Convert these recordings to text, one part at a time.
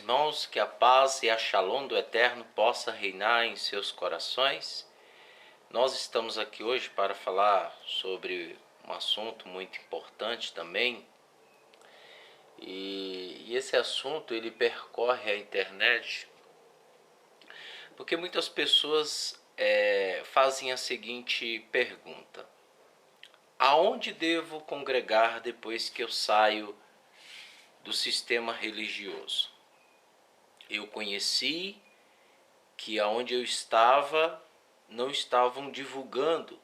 irmãos, que a paz e a Shalom do Eterno possa reinar em seus corações. Nós estamos aqui hoje para falar sobre um assunto muito importante também. E esse assunto ele percorre a internet porque muitas pessoas fazem a seguinte pergunta: aonde devo congregar depois que eu saio do sistema religioso? Eu conheci que aonde eu estava não estavam divulgando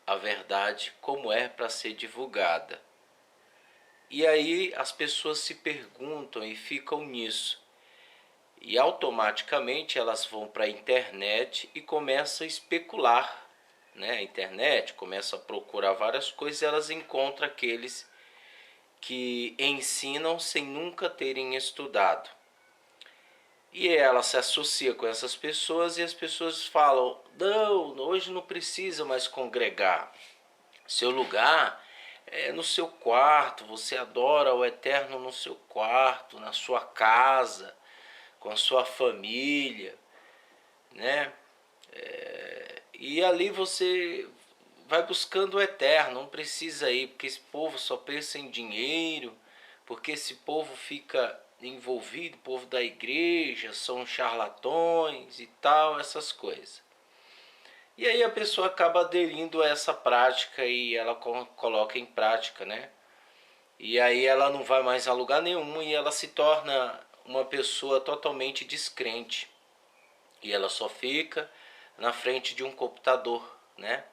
a verdade como é para ser divulgada. E aí as pessoas se perguntam e ficam nisso. E automaticamente elas vão para a internet e começam a especular, né? A internet começa a procurar várias coisas e elas encontram aqueles que ensinam sem nunca terem estudado. E ela se associa com essas pessoas e as pessoas falam: não, hoje não precisa mais congregar. Seu lugar é no seu quarto, você adora o Eterno no seu quarto, na sua casa, com a sua família, né? E ali você vai buscando o Eterno, não precisa ir, porque esse povo só pensa em dinheiro, porque esse povo fica envolvido, o povo da igreja, são charlatões e tal, essas coisas. E aí a pessoa acaba aderindo a essa prática e ela coloca em prática, né? E aí ela não vai mais a lugar nenhum e ela se torna uma pessoa totalmente descrente. E ela só fica na frente de um computador, né?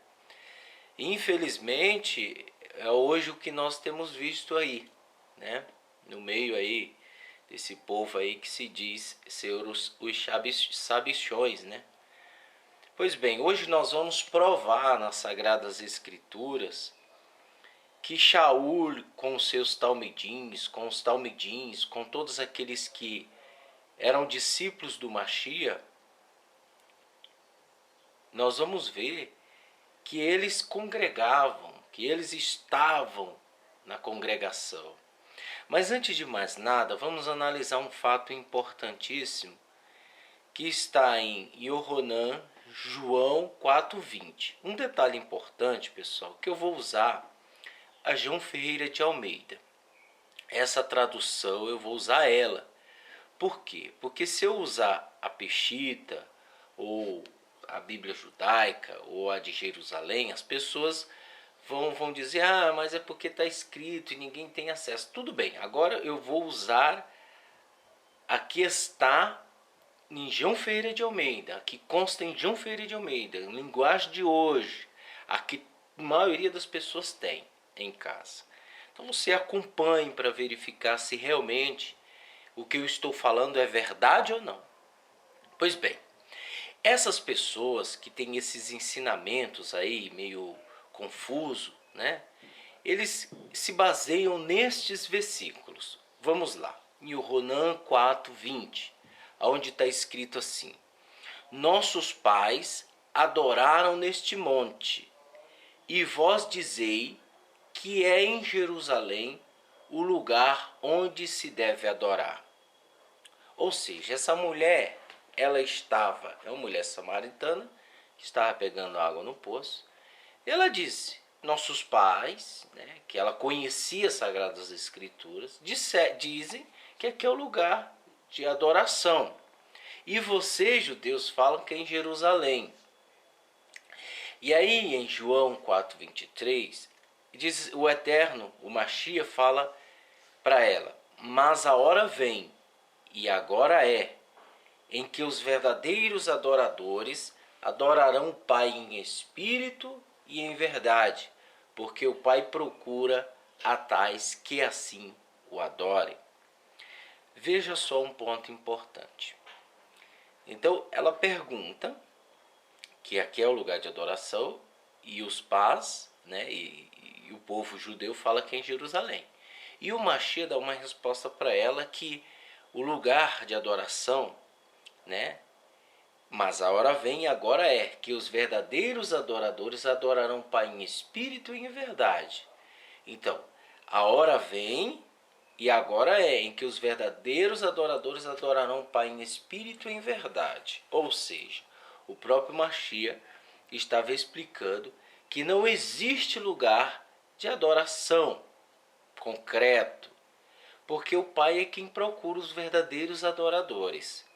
Infelizmente, é hoje o que nós temos visto aí, né? No meio aí desse povo aí que se diz ser os sabichões, né? Pois bem, hoje nós vamos provar nas Sagradas Escrituras que Shaul, com os seus talmidins, com todos aqueles que eram discípulos do Mashiach, nós vamos ver que eles congregavam, que eles estavam na congregação. Mas antes de mais nada, vamos analisar um fato importantíssimo que está em Yohanan, João 4:20. Um detalhe importante, pessoal, que eu vou usar a João Ferreira de Almeida. Essa tradução eu vou usar ela. Por quê? Porque se eu usar a Peshitta ou a Bíblia judaica ou a de Jerusalém, as pessoas vão dizer: ah, mas é porque está escrito e ninguém tem acesso. Tudo bem, agora eu vou usar a que está em João Ferreira de Almeida, a que consta em João Ferreira de Almeida, linguagem de hoje, a que a maioria das pessoas tem em casa. Então você acompanhe para verificar se realmente o que eu estou falando é verdade ou não. Pois bem, essas pessoas que têm esses ensinamentos aí meio confuso, né? Eles se baseiam nestes versículos. Vamos lá, em Yohanan 4:20, onde está escrito assim: nossos pais adoraram neste monte, e vós dizei que é em Jerusalém o lugar onde se deve adorar. Ou seja, essa mulher, ela estava, é uma mulher samaritana, que estava pegando água no poço. Ela disse: nossos pais, né, que ela conhecia as Sagradas Escrituras, dizem que aqui é o lugar de adoração. E vocês, judeus, falam que é em Jerusalém. E aí em João 4:23, diz o Eterno, o Mashiach, fala para ela: mas a hora vem, e agora é, em que os verdadeiros adoradores adorarão o Pai em espírito e em verdade, porque o Pai procura a tais que assim o adorem. Veja só um ponto importante. Então ela pergunta que aqui é o lugar de adoração e os pais, né, e o povo judeu fala que é em Jerusalém. E o Mashiach dá uma resposta para ela que o lugar de adoração, né, mas a hora vem e agora é que os verdadeiros adoradores adorarão o Pai em espírito e em verdade. Então, a hora vem E agora é em que os verdadeiros adoradores adorarão o Pai em espírito e em verdade. Ou seja, o próprio Mashiach estava explicando que não existe lugar de adoração concreto, porque o Pai é quem procura os verdadeiros adoradores.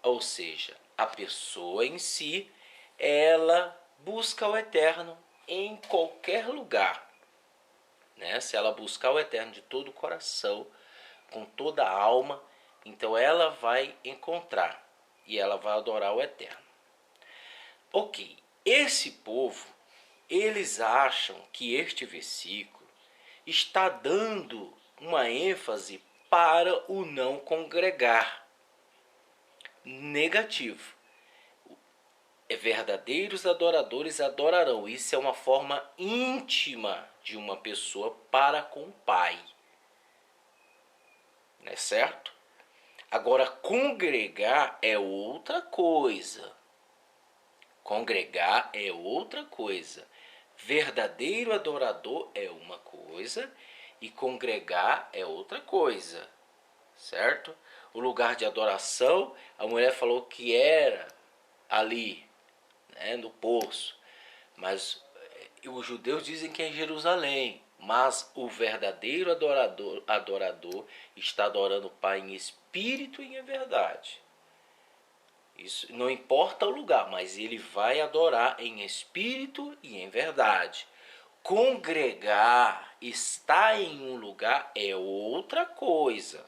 Ou seja, a pessoa em si, ela busca o eterno em qualquer lugar. Né? Se ela buscar o eterno de todo o coração, com toda a alma, então ela vai encontrar e ela vai adorar o eterno. Ok, esse povo, eles acham que este versículo está dando uma ênfase para o não congregar. Negativo. Verdadeiros adoradores adorarão. Isso é uma forma íntima de uma pessoa para com o Pai. Não é certo? Agora, congregar é outra coisa. Congregar é outra coisa. Verdadeiro adorador é uma coisa e congregar é outra coisa. Certo? O lugar de adoração, a mulher falou que era ali, né, no poço. Mas os judeus dizem que é em Jerusalém. Mas o verdadeiro adorador está adorando o Pai em espírito e em verdade. Isso não importa o lugar, mas ele vai adorar em espírito e em verdade. Congregar, estar em um lugar é outra coisa.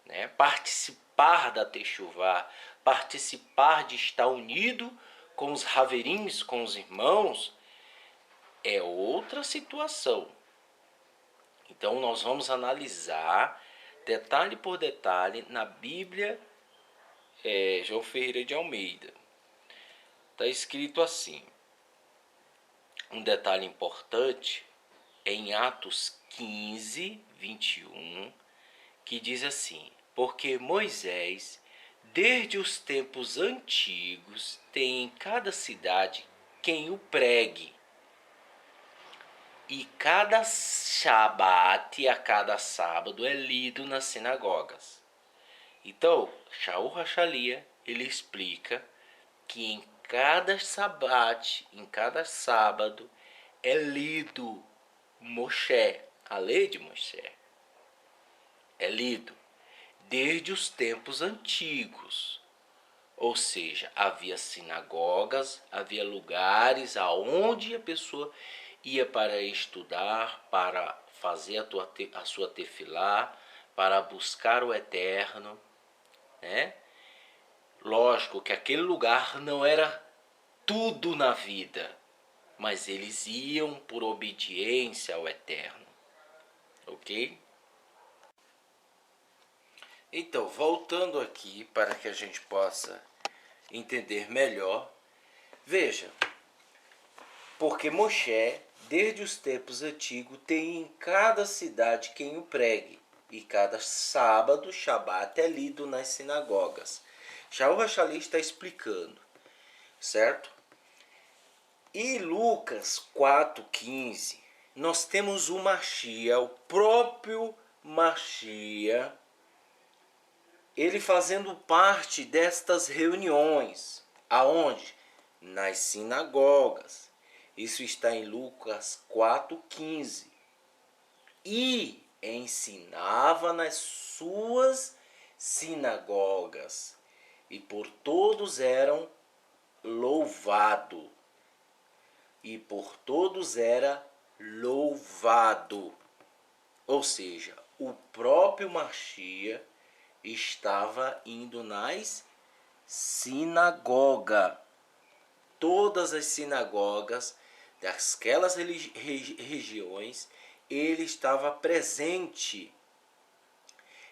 Né? Participar da Techuvá, participar de estar unido com os haverins, com os irmãos, é outra situação. Então nós vamos analisar detalhe por detalhe na Bíblia João Ferreira de Almeida. Está escrito assim, um detalhe importante é em Atos 15, 21, que diz assim: porque Moisés, desde os tempos antigos, tem em cada cidade quem o pregue, e cada Shabat, a cada sábado, é lido nas sinagogas. Então, Shaul Hachalia, ele explica que em cada Shabat, em cada sábado, é lido Moshe, a lei de Moshe. É lido desde os tempos antigos. Ou seja, havia sinagogas, havia lugares aonde a pessoa ia para estudar, para fazer a sua tefilá, para buscar o eterno, né? Lógico que aquele lugar não era tudo na vida, mas eles iam por obediência ao eterno, ok? Então, voltando aqui para que a gente possa entender melhor, veja, porque Moshe, desde os tempos antigos, tem em cada cidade quem o pregue, e cada sábado, Shabat, é lido nas sinagogas. Shaul Hachali está explicando, certo? E Lucas 4,15, nós temos o Mashiach, o próprio Mashiach, ele fazendo parte destas reuniões. Aonde? Nas sinagogas. Isso está em Lucas 4,15. E ensinava nas suas sinagogas, e por todos eram louvado. E por todos era louvado. Ou seja, o próprio Mashiach estava indo nas sinagogas. Todas as sinagogas daquelas regiões, ele estava presente.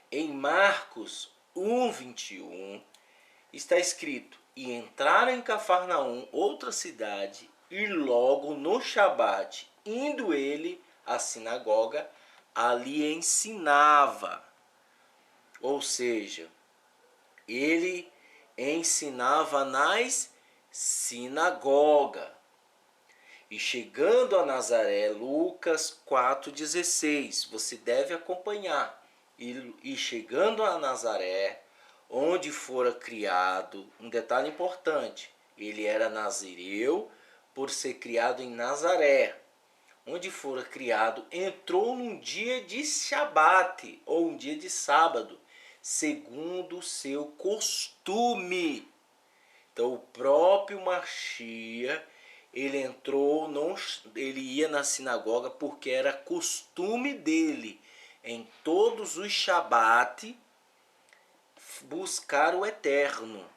Em Marcos 1:21 está escrito: e entraram em Cafarnaum, outra cidade, e logo no Shabat, indo ele à sinagoga, ali ensinava. Ou seja, ele ensinava nas sinagogas. E chegando a Nazaré, Lucas 4,16, você deve acompanhar. E chegando a Nazaré, onde fora criado, um detalhe importante, ele era nazireu por ser criado em Nazaré. Onde fora criado, entrou num dia de Shabbat, ou um dia de sábado, segundo o seu costume. Então o próprio Machia, ele entrou, não, ele ia na sinagoga porque era costume dele, em todos os Shabat, buscar o Eterno.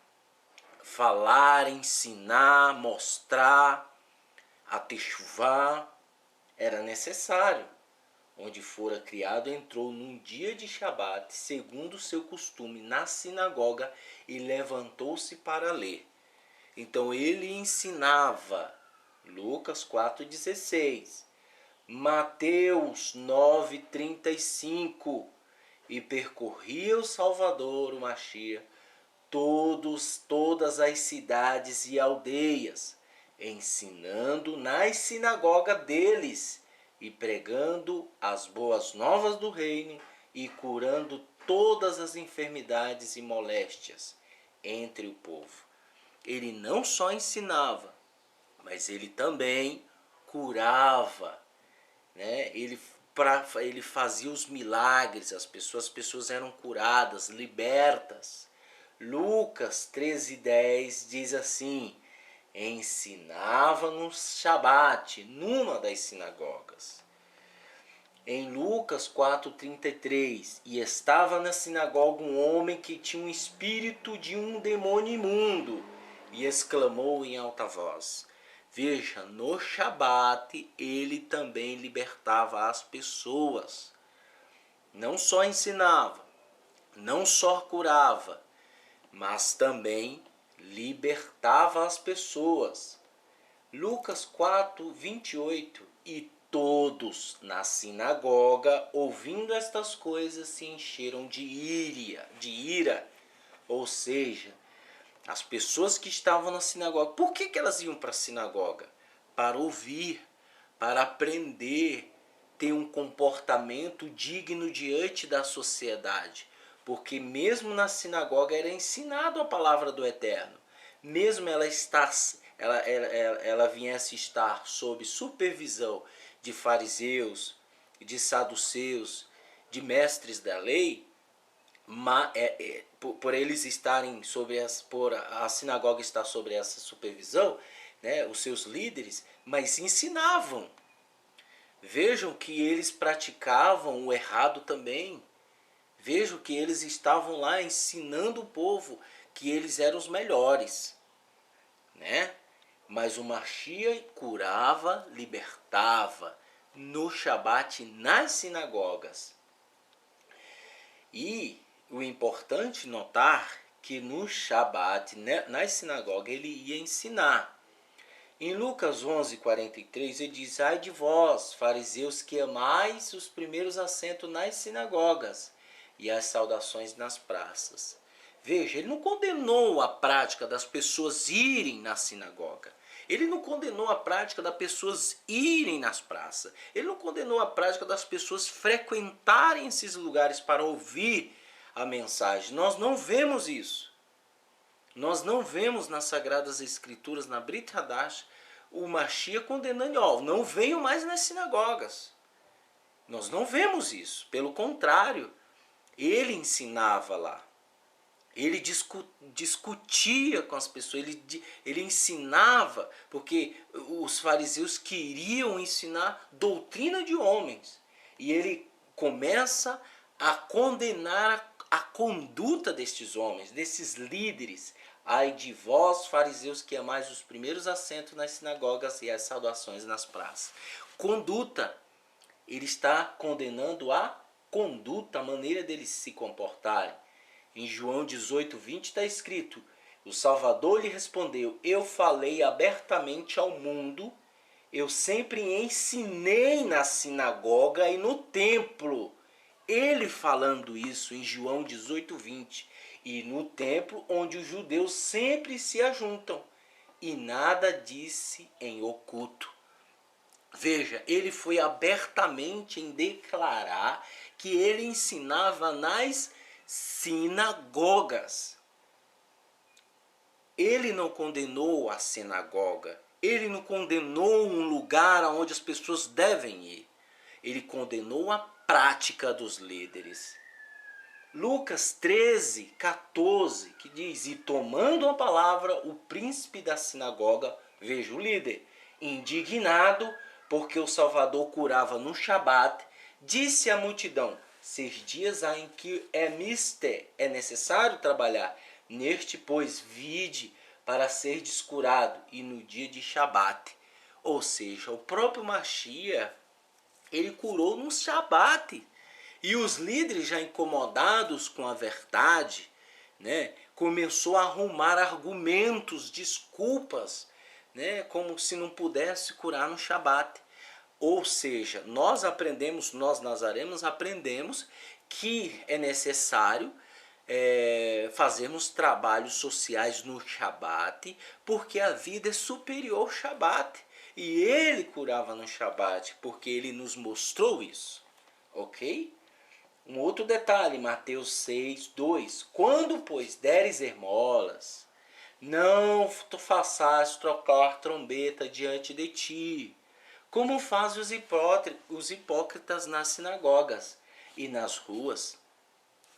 Falar, ensinar, mostrar, atechuvá, era necessário. Onde fora criado, entrou num dia de Shabat, segundo o seu costume, na sinagoga e levantou-se para ler. Então ele ensinava, Lucas 4,16, Mateus 9,35, e percorria o Salvador, o Machia, todas as cidades e aldeias, ensinando nas sinagogas deles e pregando as boas novas do reino e curando todas as enfermidades e moléstias entre o povo. Ele não só ensinava, mas ele também curava, né? Ele fazia os milagres, as pessoas eram curadas, libertas. Lucas 13,10 diz assim: ensinava no Shabat, numa das sinagogas. Em Lucas 4,33, e estava na sinagoga um homem que tinha um espírito de um demônio imundo, e exclamou em alta voz. Veja, no Shabat ele também libertava as pessoas. Não só ensinava, não só curava, mas também libertava as pessoas. Lucas 4,28, e todos na sinagoga, ouvindo estas coisas, se encheram de ira. Ou seja, as pessoas que estavam na sinagoga, por que elas iam para a sinagoga? Para ouvir, para aprender, ter um comportamento digno diante da sociedade. Porque mesmo na sinagoga era ensinado a palavra do Eterno. Mesmo ela viesse estar sob supervisão de fariseus, de saduceus, de mestres da lei, por eles estarem por a sinagoga estar sobre essa supervisão, né, os seus líderes, mas ensinavam. Vejam que eles praticavam o errado também. Vejam que eles estavam lá ensinando o povo que eles eram os melhores, né? Mas o Machia curava, libertava no Shabat nas sinagogas. E o importante notar que no Shabat, nas sinagogas, ele ia ensinar. Em Lucas 11,43, ele diz: ai de vós, fariseus, que amais os primeiros assentos nas sinagogas e as saudações nas praças. Veja, ele não condenou a prática das pessoas irem na sinagoga. Ele não condenou a prática das pessoas irem nas praças. Ele não condenou a prática das pessoas frequentarem esses lugares para ouvir a mensagem. Nós não vemos isso. Nós não vemos nas Sagradas Escrituras, na Brit Hadash, o Machia condenando, não venham mais nas sinagogas. Nós não vemos isso. Pelo contrário, ele ensinava lá. Ele discutia com as pessoas, ele ensinava, porque os fariseus queriam ensinar doutrina de homens. E ele começa a condenar a conduta destes homens, desses líderes. Ai de vós, fariseus, que amais os primeiros assentos nas sinagogas e as saudações nas praças. Conduta. Ele está condenando a conduta, a maneira deles se comportarem. Em João 18:20 está escrito: o Salvador lhe respondeu: eu falei abertamente ao mundo, eu sempre ensinei na sinagoga e no templo. Ele falando isso em João 18:20, e no templo onde os judeus sempre se ajuntam, e nada disse em oculto. Veja, ele foi abertamente em declarar que ele ensinava nas sinagogas. Ele não condenou a sinagoga. Ele não condenou um lugar aonde as pessoas devem ir. Ele condenou a prática dos líderes. Lucas 13, 14, que diz: E tomando a palavra, o príncipe da sinagoga, veja o líder, indignado, porque o Salvador curava no Shabat, disse à multidão: 6 dias há em que é necessário trabalhar. Neste, pois, vide para ser descurado, e no dia de Shabat. Ou seja, o próprio Mashiach, ele curou no Shabat. E os líderes, já incomodados com a verdade, né, começou a arrumar argumentos, desculpas, né, como se não pudesse curar no Shabat. Ou seja, nós nazarenos aprendemos que é necessário fazermos trabalhos sociais no Shabat, porque a vida é superior ao Shabat. E ele curava no Shabat, porque ele nos mostrou isso. Ok? Um outro detalhe, Mateus 6, 2. Quando, pois, deres esmolas, não faças trocar trombeta diante de ti, como fazem os hipócritas nas sinagogas e nas ruas,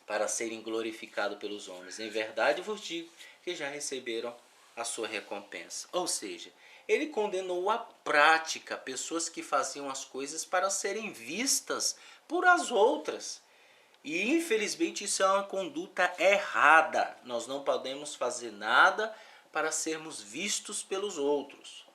para serem glorificados pelos homens. Em verdade vos digo que já receberam a sua recompensa. Ou seja, ele condenou a prática, pessoas que faziam as coisas para serem vistas por as outras. E infelizmente isso é uma conduta errada. Nós não podemos fazer nada para sermos vistos pelos outros.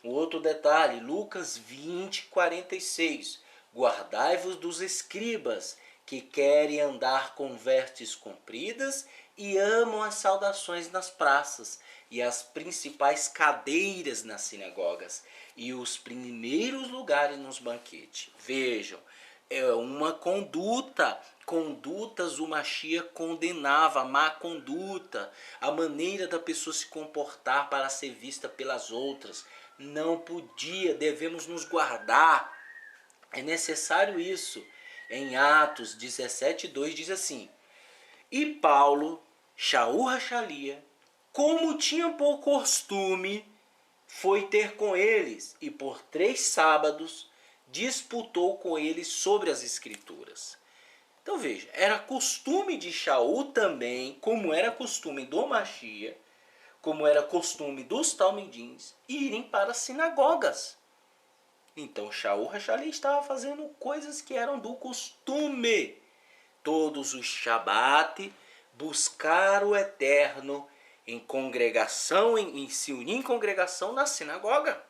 Um outro detalhe, Lucas 20, 46. Guardai-vos dos escribas, que querem andar com vestes compridas e amam as saudações nas praças e as principais cadeiras nas sinagogas e os primeiros lugares nos banquetes. Vejam, é uma condutas o Mashiach condenava, a má conduta, a maneira da pessoa se comportar para ser vista pelas outras. Não podia, devemos nos guardar. É necessário isso. Em Atos 17, 2 diz assim: E Paulo, Shaul Rachalia, como tinha por costume, foi ter com eles, e por 3 sábados disputou com eles sobre as escrituras. Então veja, era costume de Shaul também, como era costume do Mashiach, como era costume dos talmidins, irem para as sinagogas. Então Shaul Rachali estava fazendo coisas que eram do costume. Todos os Shabat, buscar o Eterno em congregação, em se unir em congregação na sinagoga.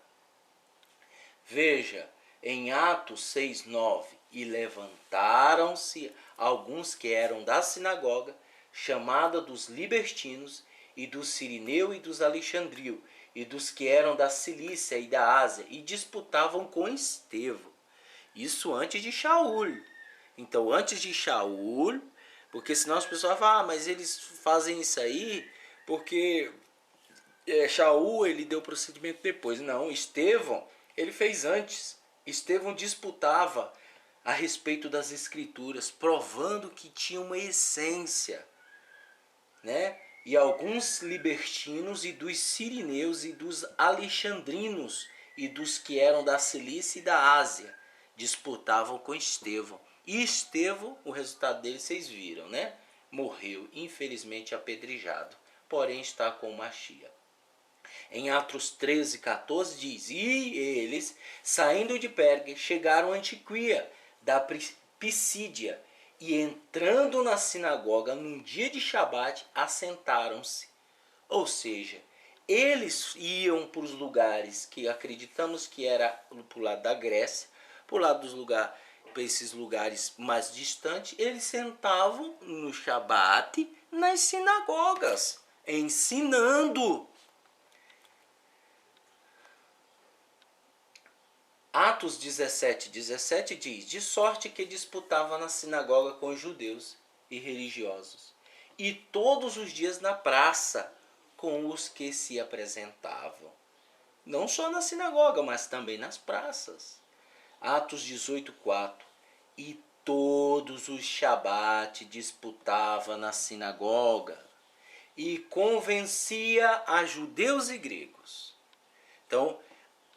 Veja, em Atos 6:9, e levantaram-se alguns que eram da sinagoga, chamada dos libertinos, e dos Sirineu e dos Alexandrio, e dos que eram da Cilícia e da Ásia, e disputavam com Estevão. Isso antes de Shaul. Então, antes de Shaul, porque senão as pessoas falam, mas eles fazem isso aí porque Shaul ele deu procedimento depois. Não, Estevão ele fez antes. Estevão disputava a respeito das escrituras, provando que tinha uma essência, né? E alguns libertinos e dos sirineus e dos alexandrinos e dos que eram da Cilícia e da Ásia disputavam com Estevão. E Estevão, o resultado dele vocês viram, né? Morreu, infelizmente apedrejado, porém está com Mashiach. Em Atos 13, 14 diz: E eles, saindo de Pergue, chegaram a Antiquia da Pisídia, e entrando na sinagoga num dia de Shabat, assentaram-se. Ou seja, eles iam para os lugares que acreditamos que era para o lado da Grécia, para o lado dos lugares, para esses lugares mais distantes, eles sentavam no Shabat nas sinagogas, ensinando. Atos 17, 17 diz: De sorte que disputava na sinagoga com os judeus e religiosos, e todos os dias na praça com os que se apresentavam. Não só na sinagoga, mas também nas praças. Atos 18:4. E todos os Shabat disputava na sinagoga e convencia a judeus e gregos. Então,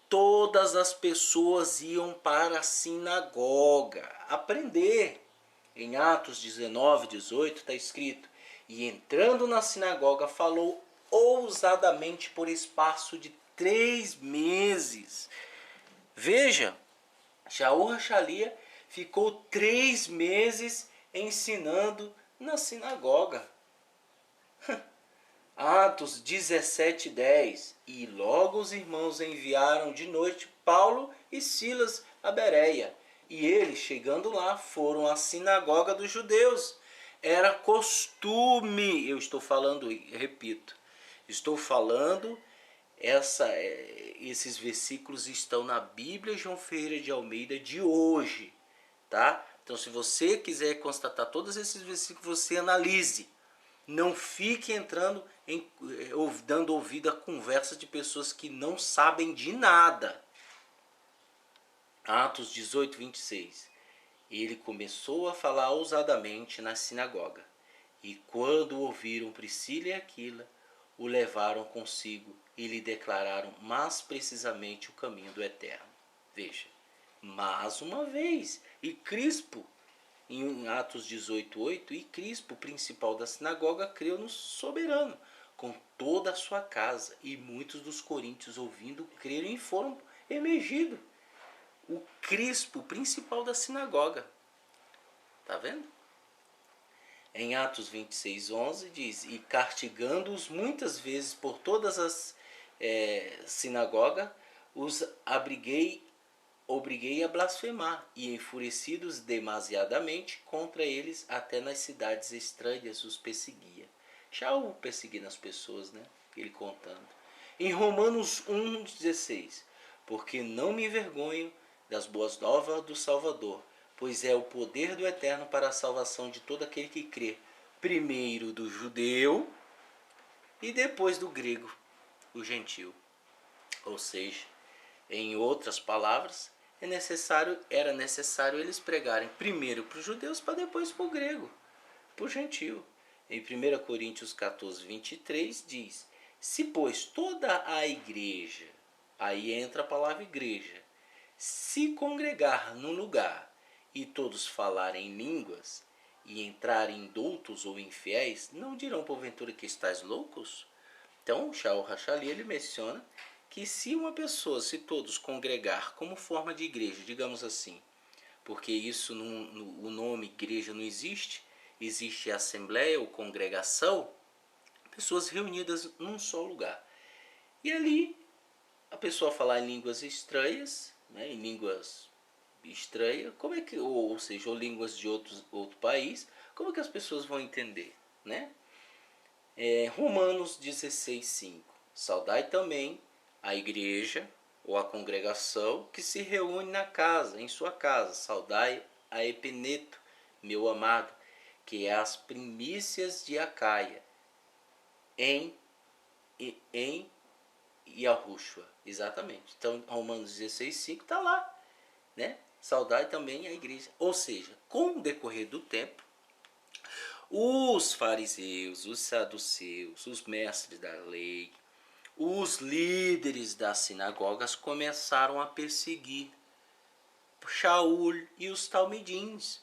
todas as pessoas iam para a sinagoga aprender. Em Atos 19:18 está escrito: e entrando na sinagoga falou ousadamente por espaço de 3 meses. Veja, Shaul Hachalia ficou 3 meses ensinando na sinagoga. Atos 17:10. E logo os irmãos enviaram de noite Paulo e Silas a Bereia. E eles, chegando lá, foram à sinagoga dos judeus. Era costume, eu estou falando, repito, estou falando, esses versículos estão na Bíblia João Ferreira de Almeida de hoje, tá? Então, se você quiser constatar todos esses versículos, você analise. Não fique entrando dando ouvido a conversas de pessoas que não sabem de nada. Atos 18:26. Ele começou a falar ousadamente na sinagoga. E quando ouviram Priscila e Aquila, o levaram consigo e lhe declararam mais precisamente o caminho do eterno. Veja, mais uma vez, e Crispo, em Atos 18:8, e Crispo, principal da sinagoga, creu no soberano, com toda a sua casa, e muitos dos coríntios, ouvindo, creram e foram emergidos. O Crispo, principal da sinagoga. Tá vendo? Em Atos 26:11 diz: e castigando-os muitas vezes por todas as sinagogas, os obriguei a blasfemar, e enfurecidos demasiadamente contra eles, até nas cidades estranhas os perseguia. Shaul perseguindo as pessoas, né? Ele contando. Em Romanos 1:16, porque não me envergonho das boas novas do Salvador, pois é o poder do Eterno para a salvação de todo aquele que crê, primeiro do judeu e depois do grego, o gentil. Ou seja, em outras palavras, era necessário eles pregarem primeiro para os judeus para depois para o grego, para o gentil. Em 1 Coríntios 14:23 diz: se pois toda a igreja, aí entra a palavra igreja, se congregar num lugar e todos falarem línguas e entrarem doutos ou infiéis, não dirão porventura que estáis loucos? Então, Shaul Hachalia, ele menciona que se uma pessoa, se todos congregar como forma de igreja, digamos assim, porque isso o nome igreja não existe, existe assembleia ou congregação, pessoas reunidas num só lugar. E ali a pessoa falar em línguas estranhas, né, em línguas estranhas, como é que, ou seja, ou línguas de outro país, como é que as pessoas vão entender, né? Romanos 16:5. Saudai também a igreja ou a congregação que se reúne na casa, em sua casa. Saudai a Epeneto, meu amado, que é as primícias de Acaia, em Yahushua. Exatamente. Então, Romanos 16:5 está lá, né? Saudai também a igreja. Ou seja, com o decorrer do tempo, os fariseus, os saduceus, os mestres da lei, os líderes das sinagogas começaram a perseguir Shaul e os talmidins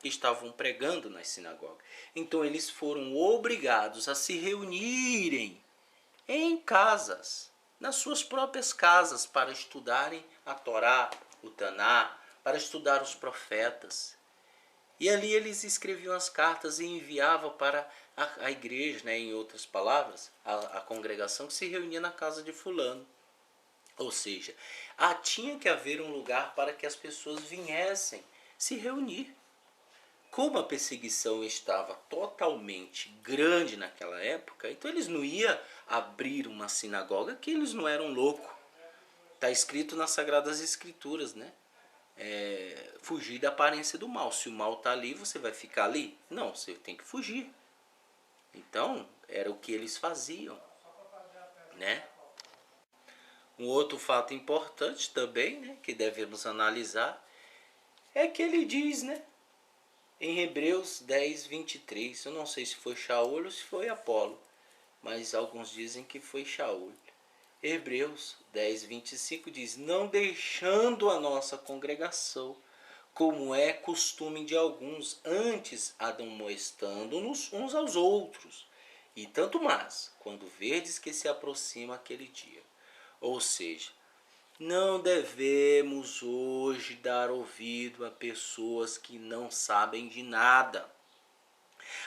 que estavam pregando nas sinagogas. Então eles foram obrigados a se reunirem em casas, nas suas próprias casas, para estudarem a Torá, o Taná, para estudar os profetas. E ali eles escreviam as cartas e enviavam para a igreja, né, em outras palavras, a congregação que se reunia na casa de fulano. Ou seja, tinha que haver um lugar para que as pessoas viessem se reunir. Como a perseguição estava totalmente grande naquela época, então eles não iam abrir uma sinagoga, que eles não eram loucos. Está escrito nas Sagradas Escrituras, né? Fugir da aparência do mal. Se o mal está ali, você vai ficar ali? Não, você tem que fugir. Então, era o que eles faziam, né? Um outro fato importante também, né, que devemos analisar, é que ele diz, né, em Hebreus 10, 23, eu não sei se foi Shaul ou se foi Apolo, mas alguns dizem que foi Shaul. Hebreus 10, 25 diz: não deixando a nossa congregação, como é costume de alguns, antes admoestando-nos uns aos outros, e tanto mais, quando verdes que se aproxima aquele dia. Ou seja, não devemos hoje dar ouvido a pessoas que não sabem de nada.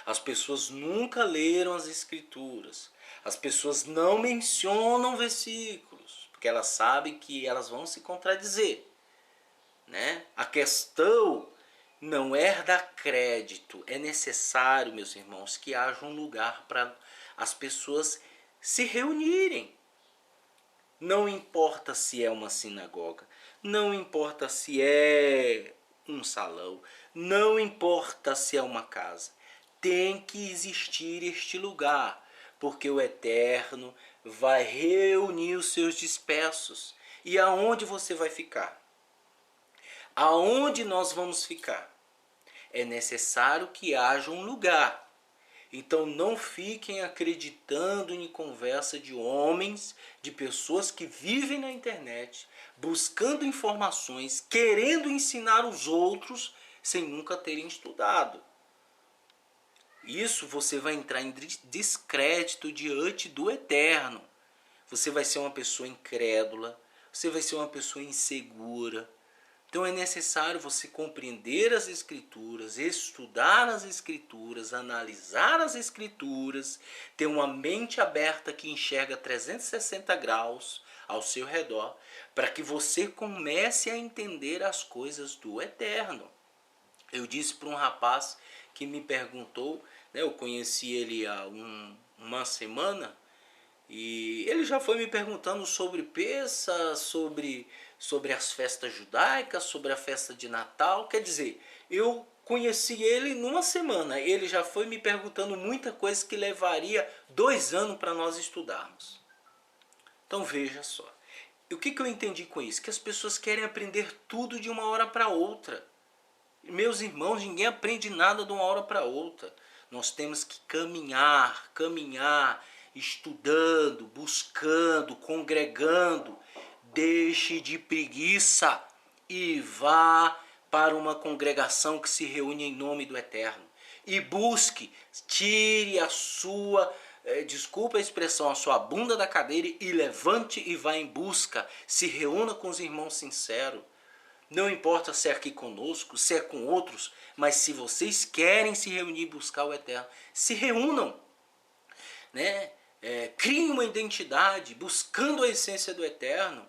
As pessoas nunca leram as escrituras. As pessoas não mencionam versículos, porque elas sabem que elas vão se contradizer, né? A questão não é dar crédito. É necessário, meus irmãos, que haja um lugar para as pessoas se reunirem. Não importa se é uma sinagoga, não importa se é um salão, não importa se é uma casa. Tem que existir este lugar, porque o Eterno vai reunir os seus dispersos. E aonde você vai ficar? Aonde nós vamos ficar? É necessário que haja um lugar. Então não fiquem acreditando em conversa de homens, de pessoas que vivem na internet, buscando informações, querendo ensinar os outros sem nunca terem estudado. Isso você vai entrar em descrédito diante do Eterno. Você vai ser uma pessoa incrédula, você vai ser uma pessoa insegura. Então é necessário você compreender as escrituras, estudar as escrituras, analisar as escrituras, ter uma mente aberta que enxerga 360 graus ao seu redor, para que você comece a entender as coisas do Eterno. Eu disse para um rapaz que me perguntou, né, eu conheci ele há uma semana, e ele já foi me perguntando sobre Pessa, sobre as festas judaicas, sobre a festa de Natal. Quer dizer, eu conheci ele numa semana. Ele já foi me perguntando muita coisa que levaria 2 anos para nós estudarmos. Então veja só. E o que eu entendi com isso? Que as pessoas querem aprender tudo de uma hora para outra. Meus irmãos, ninguém aprende nada de uma hora para outra. Nós temos que caminhar, estudando, buscando, congregando. Deixe de preguiça e vá para uma congregação que se reúne em nome do Eterno. E busque, tire a sua, desculpa a expressão, a sua bunda da cadeira e levante e vá em busca. Se reúna com os irmãos sinceros. Não importa se é aqui conosco, se é com outros, mas se vocês querem se reunir e buscar o Eterno, se reúnam, né? Criem uma identidade, buscando a essência do Eterno,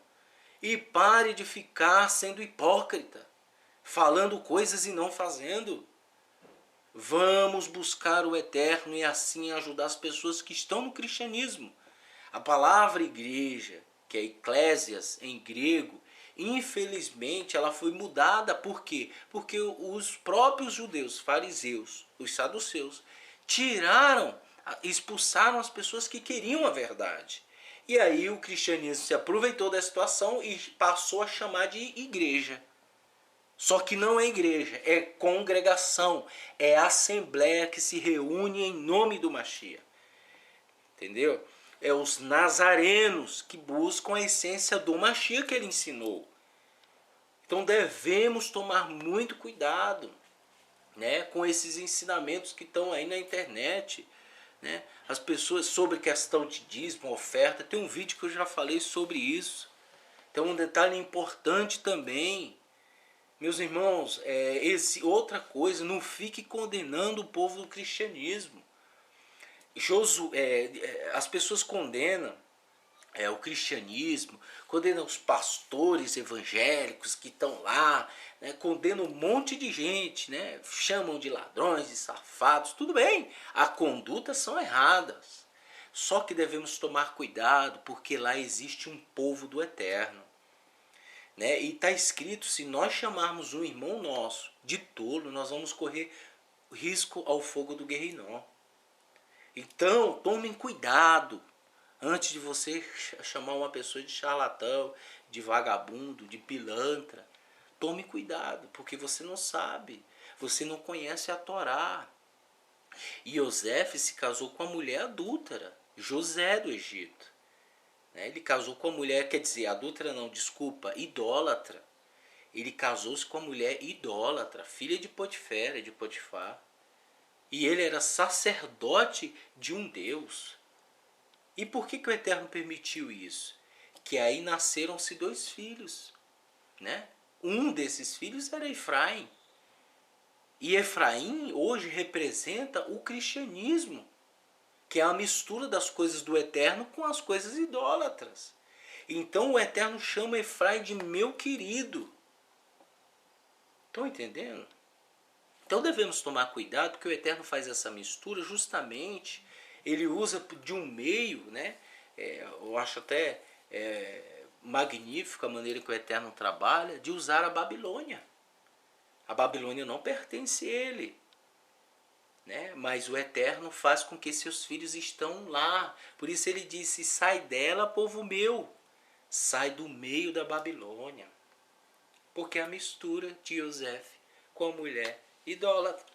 e pare de ficar sendo hipócrita, falando coisas e não fazendo. Vamos buscar o Eterno e assim ajudar as pessoas que estão no cristianismo. A palavra igreja, que é eclésias em grego, infelizmente ela foi mudada. Por quê? Porque os próprios judeus, fariseus, os saduceus, expulsaram as pessoas que queriam a verdade. E aí o cristianismo se aproveitou da situação e passou a chamar de igreja. Só que não é igreja, é congregação, é assembleia que se reúne em nome do Mashiach. Entendeu? É os nazarenos que buscam a essência do Mashiach que ele ensinou. Então devemos tomar muito cuidado, né, com esses ensinamentos que estão aí na internet, né? As pessoas sobre questão de dízimo, oferta, tem um vídeo que eu já falei sobre isso. Então um detalhe importante também, meus irmãos, outra coisa, não fique condenando o povo do cristianismo. As pessoas condenam o cristianismo, condenam os pastores evangélicos que estão lá, né, condenam um monte de gente, né, chamam de ladrões, de safados. Tudo bem, as condutas são erradas, só que devemos tomar cuidado, porque lá existe um povo do Eterno, né? E está escrito, se nós chamarmos um irmão nosso de tolo, nós vamos correr risco ao fogo do Guerrinó. Então tomem cuidado, Antes de você chamar uma pessoa de charlatão, de vagabundo, de pilantra, tome cuidado, porque você não sabe, você não conhece a Torá. E Iosef se casou com a mulher adúltera, José do Egito. Ele casou com a mulher, quer dizer, adúltera não, desculpa, idólatra. Ele casou-se com a mulher idólatra, filha de Potifera, de Potifar. E ele era sacerdote de um Deus. E por que o Eterno permitiu isso? Que aí nasceram-se 2 filhos. Né? Um desses filhos era Efraim. E Efraim hoje representa o cristianismo, que é a mistura das coisas do Eterno com as coisas idólatras. Então o Eterno chama Efraim de meu querido. Estão entendendo? Então devemos tomar cuidado, porque o Eterno faz essa mistura justamente, ele usa de um meio, né? Eu acho até magnífico a maneira que o Eterno trabalha, de usar a Babilônia. A Babilônia não pertence a ele, né? Mas o Eterno faz com que seus filhos estão lá. Por isso ele disse, sai dela, povo meu, sai do meio da Babilônia. Porque é a mistura de Iosef com a mulher idólatra.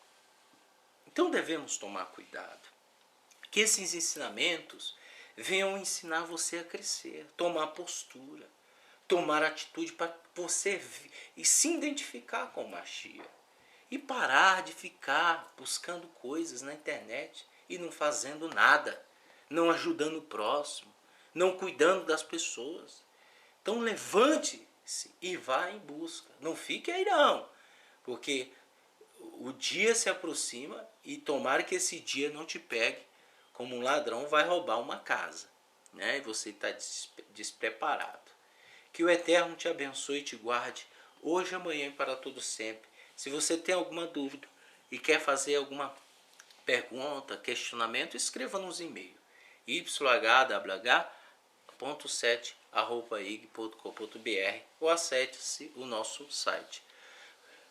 Então devemos tomar cuidado. Que esses ensinamentos venham ensinar você a crescer, tomar postura, tomar atitude para você se identificar com o Mashiach. E parar de ficar buscando coisas na internet e não fazendo nada, não ajudando o próximo, não cuidando das pessoas. Então levante-se e vá em busca. Não fique aí não, porque o dia se aproxima e tomara que esse dia não te pegue como um ladrão vai roubar uma casa, né? E você está despreparado. Que o Eterno te abençoe e te guarde hoje, amanhã e para todo sempre. Se você tem alguma dúvida e quer fazer alguma pergunta, questionamento, escreva nos e-mails yhwh.7@ig.com.br ou acesse o nosso site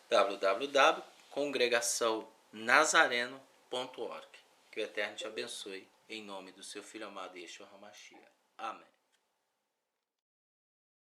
www.congregaçãonazareno.org. Que o Eterno te abençoe, em nome do seu Filho amado Yeshua HaMashiach. Amém.